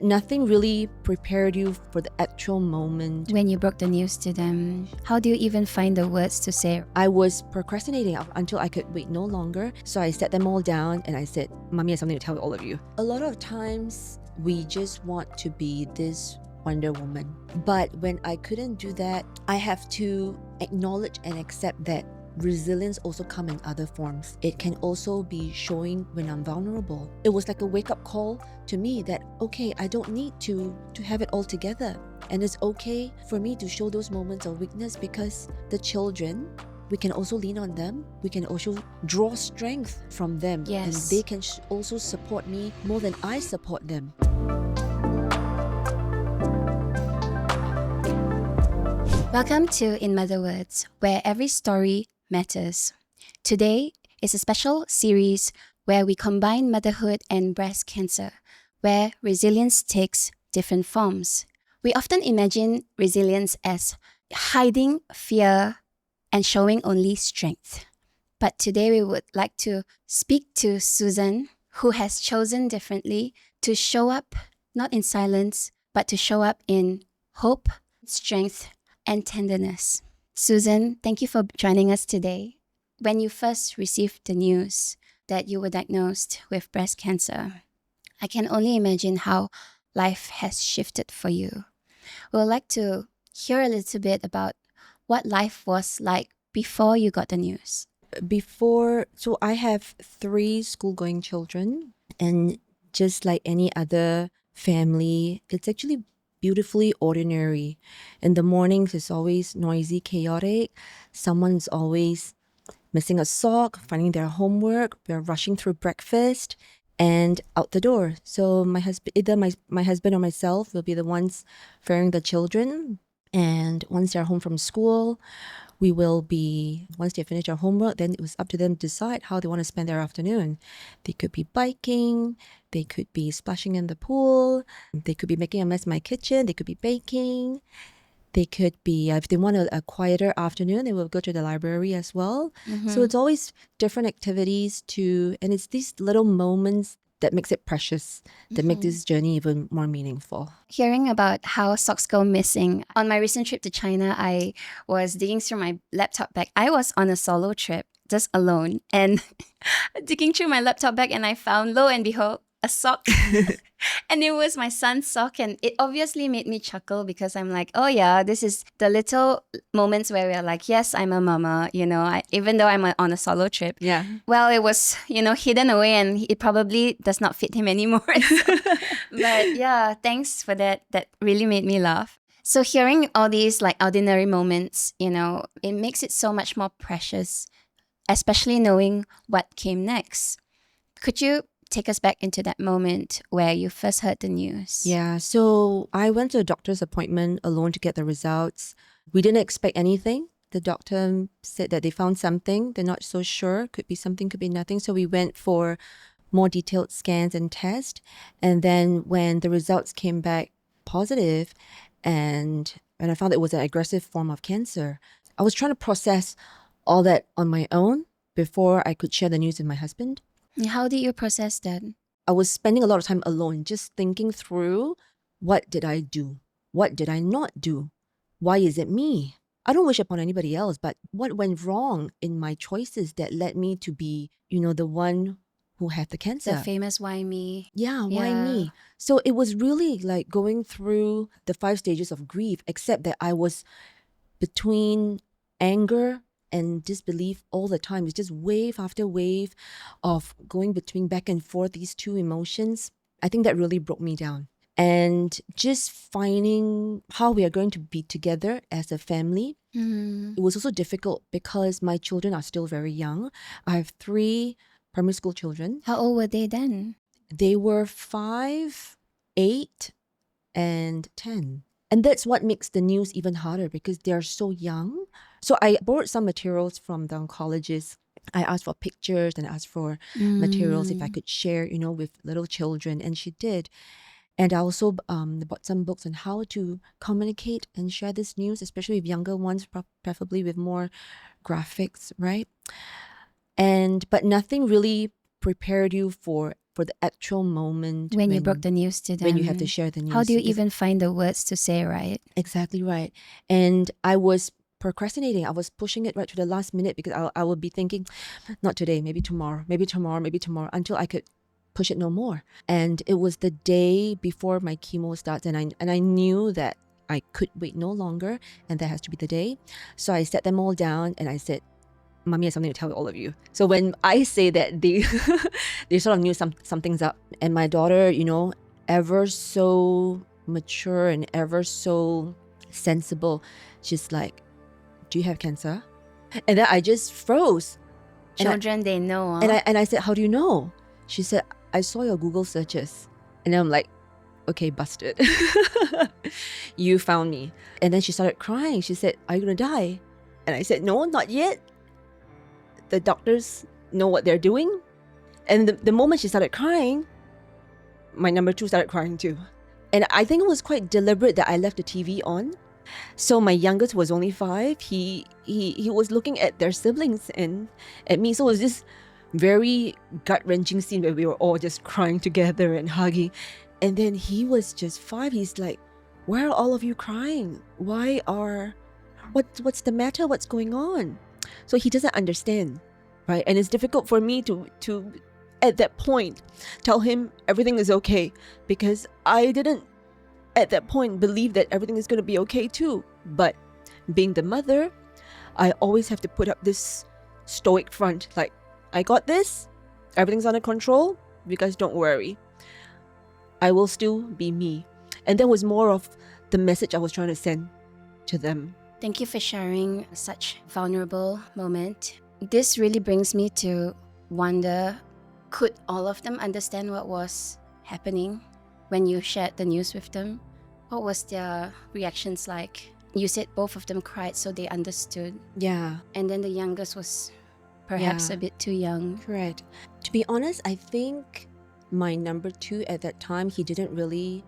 Nothing really prepared you for the actual moment. When you broke the news to them, how do you even find the words to say? I was procrastinating until I could wait no longer. So I sat them all down and I said, Mommy has something to tell all of you. A lot of times we just want to be this Wonder Woman. But when I couldn't do that, I have to acknowledge and accept that resilience also come in other forms. It can also be showing when I'm vulnerable. It was like a wake-up call to me that, okay, I don't need to have it all together. And it's okay for me to show those moments of weakness, because the children, we can also lean on them. We can also draw strength from them. Yes. And they can also support me more than I support them. Welcome to In Motherhood, where every story matters. Today is a special series where we combine motherhood and breast cancer, where resilience takes different forms. We often imagine resilience as hiding fear and showing only strength. But today we would like to speak to Susan, who has chosen differently to show up not in silence, but to show up in hope, strength, and tenderness. Susan, thank you for joining us today. When you first received the news that you were diagnosed with breast cancer, I can only imagine how life has shifted for you. We would like to hear a little bit about what life was like before you got the news. So I have 3 school-going children, and just like any other family, it's actually beautifully ordinary. In the mornings, it's always noisy, chaotic. Someone's always missing a sock, finding their homework. We're rushing through breakfast and out the door. So my husband, either my husband or myself, will be the ones ferrying the children. And once they're home from school, we will be, once they finish their homework, then it was up to them to decide how they want to spend their afternoon. They could be biking, they could be splashing in the pool, they could be making a mess in my kitchen, they could be baking, they could be, if they want a quieter afternoon, they will go to the library as well. So it's always different activities and it's these little moments that makes it precious, that make this journey even more meaningful. Hearing about how socks go missing. On my recent trip to China, I was digging through my laptop bag. I was on a solo trip, just alone, and digging through my laptop bag, and I found, lo and behold, a sock. And it was my son's sock, and it obviously made me chuckle because I'm like, oh yeah, this is the little moments where we're like, yes, I'm a mama, even though I'm on a solo trip. Yeah. Well, it was, hidden away, and it probably does not fit him anymore. But yeah, thanks for that. That really made me laugh. So hearing all these like ordinary moments, it makes it so much more precious, especially knowing what came next. Could you take us back into that moment where you first heard the news? Yeah, so I went to a doctor's appointment alone to get the results. We didn't expect anything. The doctor said that they found something. They're not so sure. Could be something, could be nothing. So we went for more detailed scans and tests. And then when the results came back positive, and I found it was an aggressive form of cancer, I was trying to process all that on my own before I could share the news with my husband. How did you process that? I was spending a lot of time alone, just thinking through, what did I do? What did I not do? Why is it me? I don't wish upon anybody else, but what went wrong in my choices that led me to be, the one who had the cancer? The famous why me? Yeah, why me? So it was really like going through the 5 stages of grief, except that I was between anger and disbelief all the time. It's just wave after wave of going between back and forth, these 2 emotions. I think that really broke me down. And just finding how we are going to be together as a family. It was also difficult because my children are still very young. I have 3 primary school children. How old were they then? They were 5, 8, and 10. And that's what makes the news even harder because they're so young. So I borrowed some materials from the oncologist. I asked for pictures and asked for materials if I could share, with little children. And she did. And I also bought some books on how to communicate and share this news, especially with younger ones, preferably with more graphics, right? But nothing really prepared you for for the actual moment When you broke the news to them. when you have to share the news. How do you because- even find the words to say, right? Exactly right. And I was procrastinating. I was pushing it right to the last minute because I would be thinking, not today, maybe tomorrow, maybe tomorrow, maybe tomorrow, until I could push it no more. And it was the day before my chemo starts, and I knew that I could wait no longer, and that has to be the day. So I sat them all down and I said, Mommy has something to tell all of you. So when I say that, they they sort of knew something's up. And my daughter, you know, ever so mature and ever so sensible, she's like, do you have cancer? And then I just froze. And I- Children, they know. Huh? And I said, how do you know? She said, I saw your Google searches. And then I'm like, okay, busted. You found me. And then she started crying. She said, are you going to die? And I said, no, not yet. The doctors know what they're doing. And the moment she started crying, my number two started crying too. And I think it was quite deliberate that I left the TV on. So my youngest was only 5. He was looking at their siblings and at me. So it was this very gut-wrenching scene where we were all just crying together and hugging. And then he was just 5. He's like, why are all of you crying? What's the matter? What's going on? So he doesn't understand, right? And it's difficult for me to at that point tell him everything is okay, because I didn't at that point believe that everything is going to be okay too. But being the mother, I always have to put up this stoic front, like, I got this, everything's under control, you guys don't worry, I will still be me. And that was more of the message I was trying to send to them. Thank you for sharing such vulnerable moment. This really brings me to wonder, could all of them understand what was happening when you shared the news with them? What was their reactions like? You said both of them cried, so they understood. Yeah, And then the youngest was perhaps Yeah. a bit too young. correct. To be honest, I think my number two at that time, he didn't really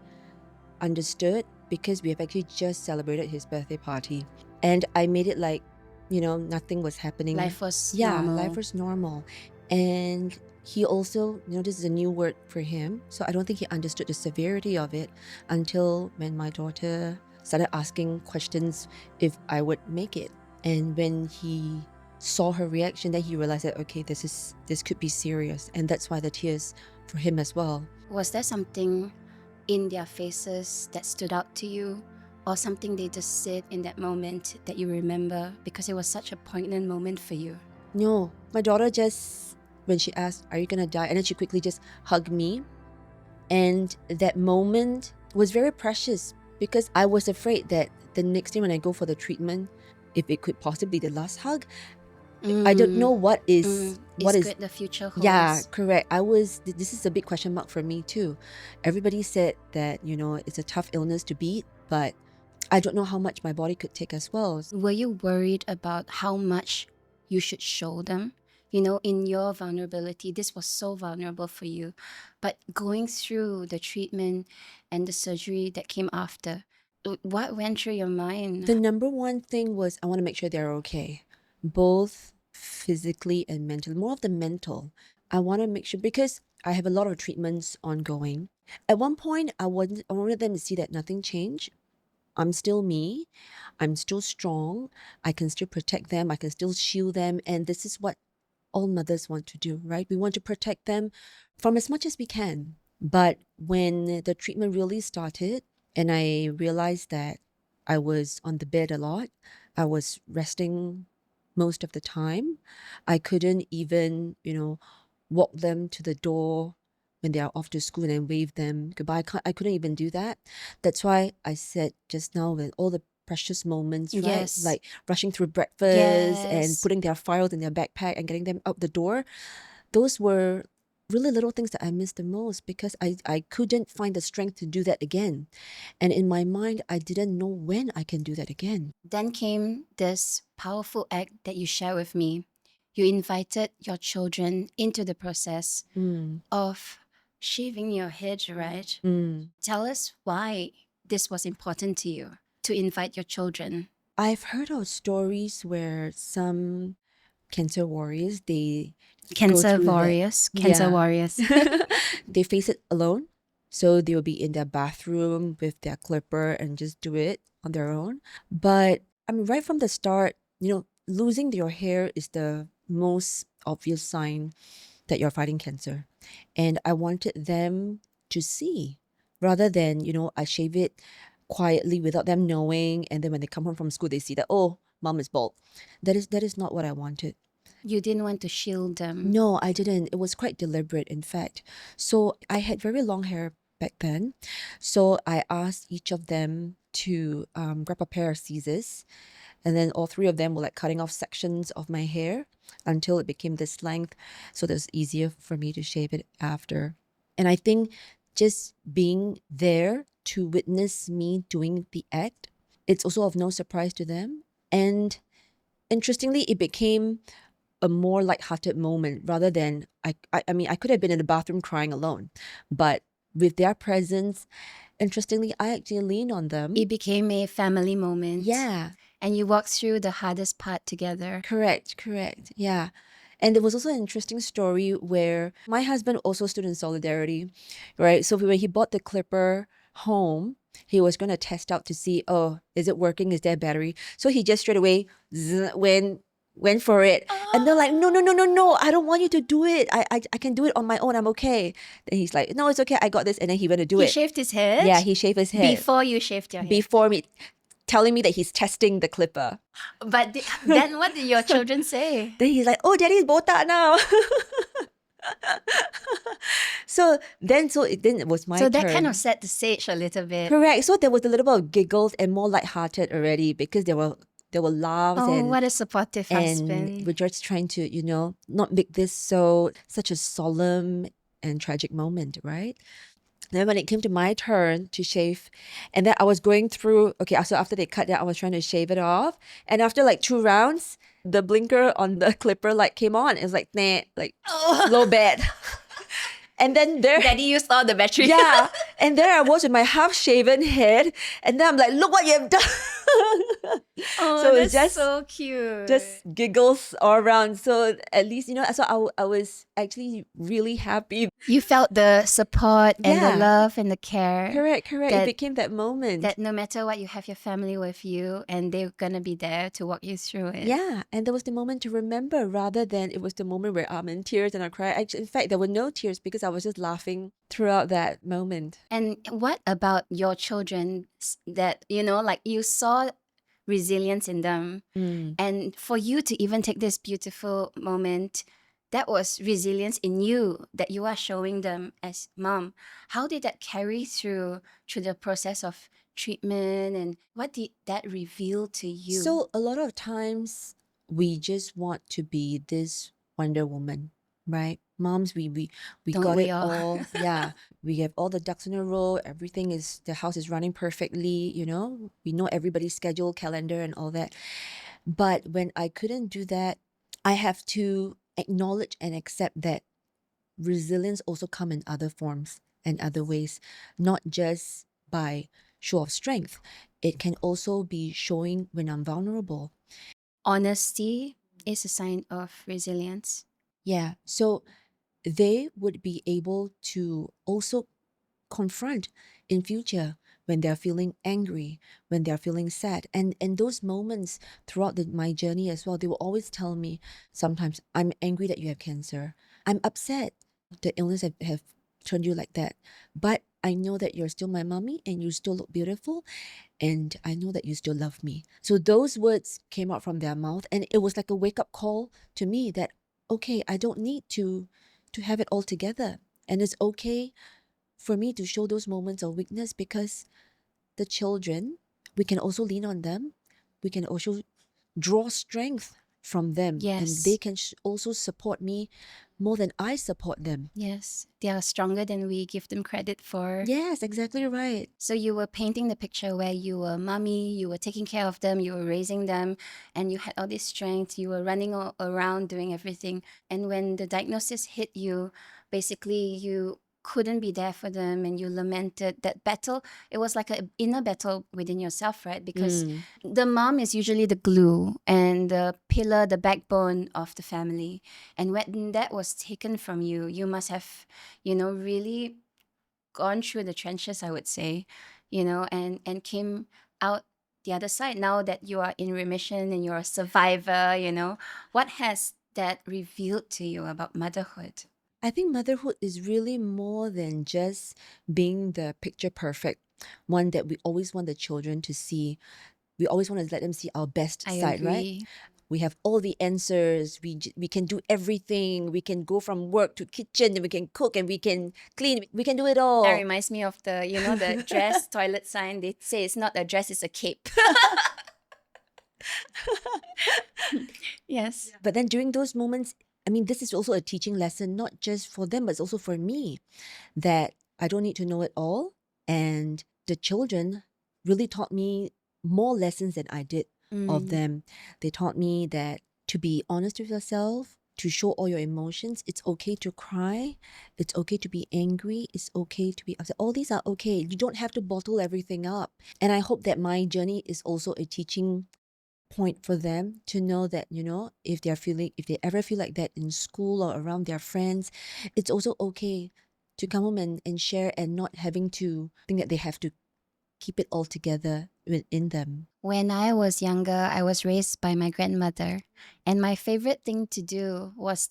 understood, because we have actually just celebrated his birthday party. And I made it like, nothing was happening. Life was Yeah, normal. life was normal. And he also, this is a new word for him. So I don't think he understood the severity of it until when my daughter started asking questions if I would make it. And when he saw her reaction, then he realized that, okay, this could be serious. And that's why the tears for him as well. Was there something in their faces that stood out to you, or something they just said in that moment that you remember because it was such a poignant moment for you? No, my daughter just, when she asked, are you gonna die? And then she quickly just hugged me. And that moment was very precious, because I was afraid that the next day when I go for the treatment, if it could possibly be the last hug, I don't know what is good the future holds. Yeah, correct. This is a big question mark for me too. Everybody said that, it's a tough illness to beat, but I don't know how much my body could take as well. Were you worried about how much you should show them? In your vulnerability, this was so vulnerable for you. But going through the treatment and the surgery that came after, what went through your mind? The number one thing was I want to make sure they're okay, both physically and mentally, more of the mental. I want to make sure, because I have a lot of treatments ongoing. At one point, I wanted them to see that nothing changed. I'm still me. I'm still strong. I can still protect them. I can still shield them. And this is what all mothers want to do, right? We want to protect them from as much as we can. But when the treatment really started and I realized that I was on the bed a lot, I was resting most of the time, I couldn't even, walk them to the door when they are off to school and then wave them goodbye. I couldn't even do that. That's why I said just now, with all the precious moments, right? Yes. Like rushing through breakfast and Yes. putting their files in their backpack and getting them out the door. Those were really little things that I missed the most, because I couldn't find the strength to do that again. And in my mind, I didn't know when I can do that again. Then came this powerful act that you share with me. You invited your children into the process of shaving your head, right? Tell us why this was important to you, to invite your children. I've heard of stories where some cancer warriors, they go Cancer through that. warriors. Cancer Yeah. warriors. They face it alone. So they will be in their bathroom with their clipper and just do it on their own. But I mean, right from the start, losing your hair is the most obvious sign that you're fighting cancer. And I wanted them to see rather than, I shave it quietly without them knowing. And then when they come home from school, they see that, oh, mom is bald. That is not what I wanted. You didn't want to shield them. No, I didn't. It was quite deliberate, in fact. So I had very long hair back then. So I asked each of them to grab a pair of scissors. And then all three of them were like cutting off sections of my hair until it became this length. So that was easier for me to shave it after. And I think just being there to witness me doing the act, it's also of no surprise to them. And interestingly, it became a more lighthearted moment rather than I mean I could have been in the bathroom crying alone, but with their presence, interestingly, I actually leaned on them. It became a family moment. Yeah, And you walked through the hardest part together. correct, yeah. And there was also an interesting story where my husband also stood in solidarity, right? So when he bought the clipper home, he was going to test out to see, oh, is it working? Is there a battery? So he just straight away went for it. And they're like, no, no, no, no, no, I don't want you to do it. I can do it on my own. I'm okay. Then he's like, no, it's okay. I got this. And then he went to do He it. shaved his head? Yeah, he shaved his head. Before you shaved your head. Before me, telling me that he's testing the clipper. But then what did your children say? Then he's like, oh, daddy's botak now. So then it was my So turn. that kind of set the stage a little bit. Correct. So there was a little bit of giggles and more lighthearted already because there were laughs Oh, and what a supportive husband. we're just trying to, not make this such a solemn and tragic moment, right? Then when it came to my turn to shave, and then I was going through, okay, so after they cut that, I was trying to shave it off. And after like 2 rounds, the blinker on the clipper light came on. It was like, nah, like low bed. And then Daddy used all the battery. yeah. And there I was with my half-shaven head. And then I'm like, look what you've done. Oh, So that's it's just so cute. just giggles all around. So at least, so I was actually really happy. You felt the support and Yeah. the love and the care. Correct. That- It became that moment. That no matter what, you have your family with you and they're going to be there to walk you through it. Yeah, and there was the moment to remember rather than it was the moment where I'm in tears and I cry. Actually, in fact, there were no tears because I was just laughing throughout that moment. And what about your children that, like you saw resilience in them? And for you to even take this beautiful moment, that was resilience in you that you are showing them as mom. How did that carry through the process of treatment, and what did that reveal to you? So a lot of times we just want to be this Wonder Woman, right? Moms, we Don't got we it all? all. Yeah, we have all the ducks in a row. The house is running perfectly. We know everybody's schedule, calendar, and all that. But when I couldn't do that, I have to acknowledge and accept that resilience also come in other forms and other ways, not just by show of strength. It can also be showing when I'm vulnerable. Honesty is a sign of resilience. Yeah. So they would be able to also confront in future when they're feeling angry, when they're feeling sad. And those moments throughout my journey as well, they will always tell me sometimes, I'm angry that you have cancer. I'm upset the illness have turned you like that. But I know that you're still my mommy and you still look beautiful. And I know that you still love me. So those words came out from their mouth. And it was like a wake-up call to me that, okay, I don't need to have it all together. And it's okay for me to show those moments of weakness because the children, we can also lean on them. We can also draw strength from them. Yes. And they can also support me more than I support them. Yes, they are stronger than we give them credit for. Yes, exactly right. So you were painting the picture where you were mommy, you were taking care of them, you were raising them, and you had all this strength, you were running around doing everything. And when the diagnosis hit you, basically you couldn't be there for them and you lamented that battle. It was like an inner battle within yourself, right? Because Mm. the mom is usually the glue and the pillar, the backbone of the family. And when that was taken from you, you must have, really gone through the trenches, I would say, and came out the other side. Now that you are in remission and you're a survivor, what has that revealed to you about motherhood? I think motherhood is really more than just being the picture perfect one that we always want the children to see. We always want to let them see our best I side, right? agree. We have all the answers. We can do everything. We can go from work to kitchen, and we can cook and we can clean. We can do it That all. reminds me of the dress toilet sign. They say it's not a dress, it's a cape. Yes. But then during those moments, I mean, this is also a teaching lesson, not just for them, but it's also for me, that I don't need to know it all. And the children really taught me more lessons than I did of Mm. them. They taught me that to be honest with yourself, to show all your emotions. It's okay to cry. It's okay to be angry. It's okay to be upset. All these are okay. You don't have to bottle everything up. And I hope that my journey is also a teaching point for them to know that, if they ever feel like that in school or around their friends, it's also okay to come home and share, and not having to think that they have to keep it all together within them. When I was younger, I was raised by my grandmother. And my favorite thing to do was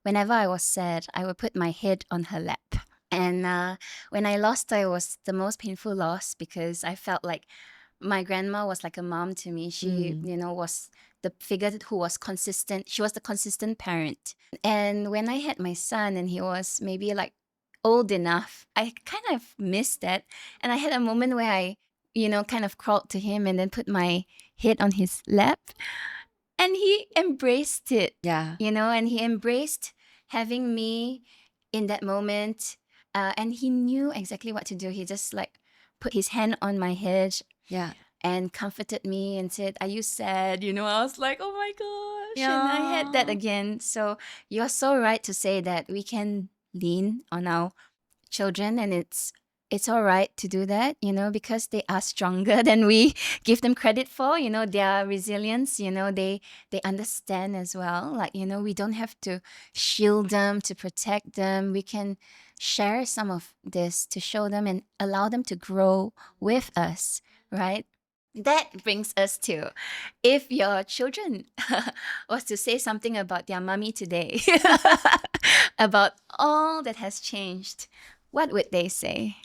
whenever I was sad, I would put my head on her lap. And when I lost her, it was the most painful loss because I felt like my grandma was like a mom to me. She, was the figure who was consistent. She was the consistent parent. And when I had my son and he was maybe like old enough, I kind of missed that. And I had a moment where I, kind of crawled to him and then put my head on his lap. And he embraced it, Yeah. and he embraced having me in that moment. And he knew exactly what to do. He just like put his hand on my head Yeah. and comforted me and said, "Are you sad?" I was like, "Oh my gosh." And I had that Yeah. again. So you're so right to say that we can lean on our children, and it's all right to do that, because they are stronger than we give them credit for. Their resilience, they understand as well. Like, we don't have to shield them to protect them. We can share some of this to show them and allow them to grow with us, right? That brings us to, if your children was to say something about their mommy today, about all that has changed, what would they say?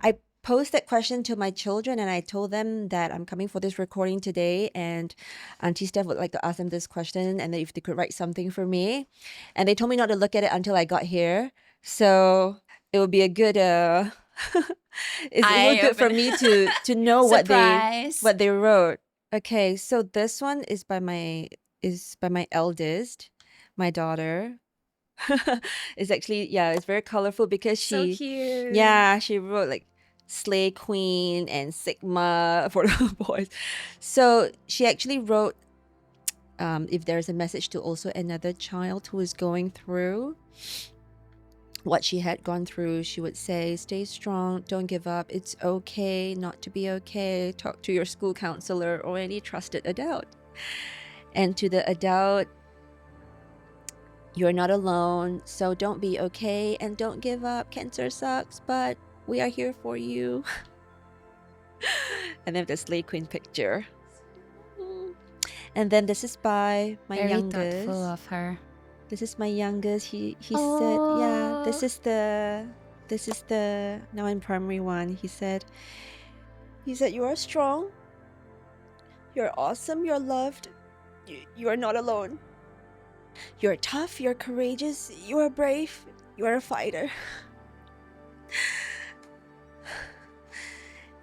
I posed that question to my children, and I told them that I'm coming for this recording today, and Auntie Steph would like to ask them this question, and if they could write something for me. And they told me not to look at it until I got here. So it would be a good it's also Eye good for opener. me to know Surprise. what they wrote. Okay, so this one is by my eldest, my daughter. It's actually, yeah, it's very colorful because So cute. she wrote like Slay Queen and Sigma for the boys. So she actually wrote, if there's a message to also another child who is going through what she had gone through, she would say, stay strong, don't give up. It's okay not to be okay. Talk to your school counselor or any trusted adult. And to the adult, you're not alone, so don't be okay and don't give up. Cancer sucks, but we are here for you. And then the Slay Queen picture. And then this is by my Very youngest. thoughtful of her. This is my youngest. He Oh. said, yeah, this is the now in primary 1. He said, you are strong. You're awesome. You're loved. You are not alone. You're tough. You're courageous. You are brave. You are a fighter.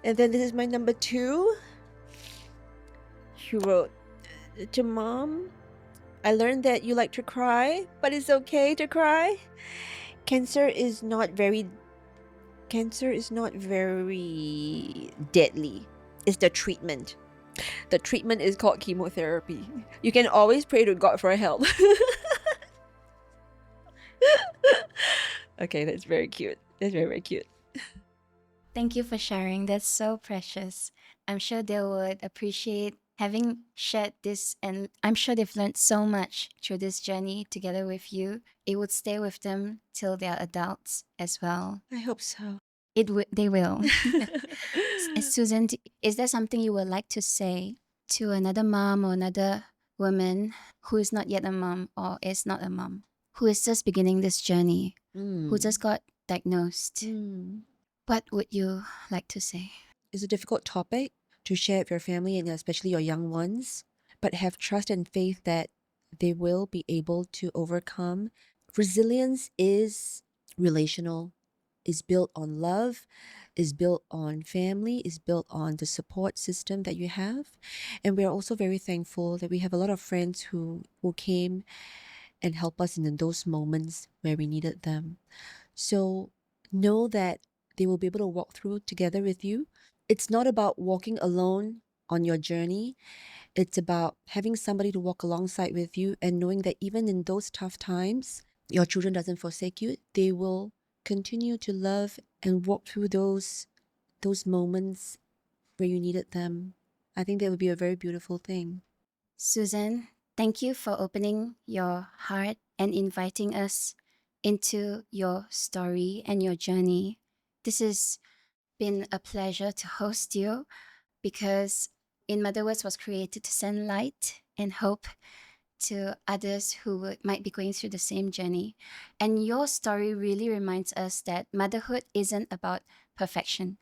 And then this is my number 2. He wrote to Mom, I learned that you like to cry, but it's okay to cry. Cancer is not very deadly. It's the treatment. The treatment is called chemotherapy. You can always pray to God for help. Okay, that's very cute. That's very, very cute. Thank you for sharing. That's so precious. I'm sure they would appreciate having shared this, and I'm sure they've learned so much through this journey together with you. It would stay with them till they're adults as well. I hope so. They will. Susan, is there something you would like to say to another mom or another woman who is not yet a mom or is not a mom, who is just beginning this journey, who just got diagnosed? What would you like to say? It's a difficult topic to share with your family and especially your young ones, but have trust and faith that they will be able to overcome. Resilience is relational, is built on love, is built on family, is built on the support system that you have. And we're also very thankful that we have a lot of friends who came and helped us in those moments where we needed them. So know that they will be able to walk through together with you. It's not about walking alone on your journey. It's about having somebody to walk alongside with you and knowing that even in those tough times, your children doesn't forsake you. They will continue to love and walk through those moments where you needed them. I think that would be a very beautiful thing. Susan, thank you for opening your heart and inviting us into your story and your journey. This has been a pleasure to host you because In Motherhood was created to send light and hope to others who might be going through the same journey. And your story really reminds us that motherhood isn't about perfection.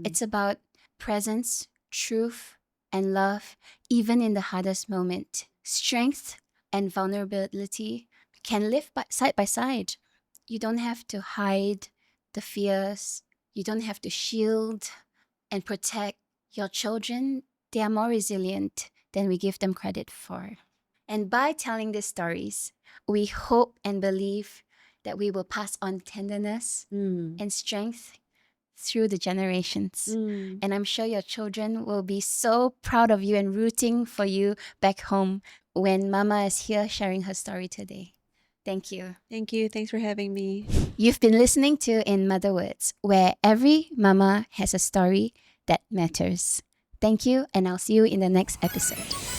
It's about presence, truth, and love, even in the hardest moment. Strength and vulnerability can live side by side. You don't have to hide the fears, you don't have to shield and protect your children. They are more resilient than we give them credit for. And by telling these stories, we hope and believe that we will pass on tenderness and strength through the generations. And I'm sure your children will be so proud of you and rooting for you back home when Mama is here sharing her story today. Thank you. Thank you. Thanks for having me. You've been listening to In Mother Words, where every mama has a story that matters. Thank you, and I'll see you in the next episode.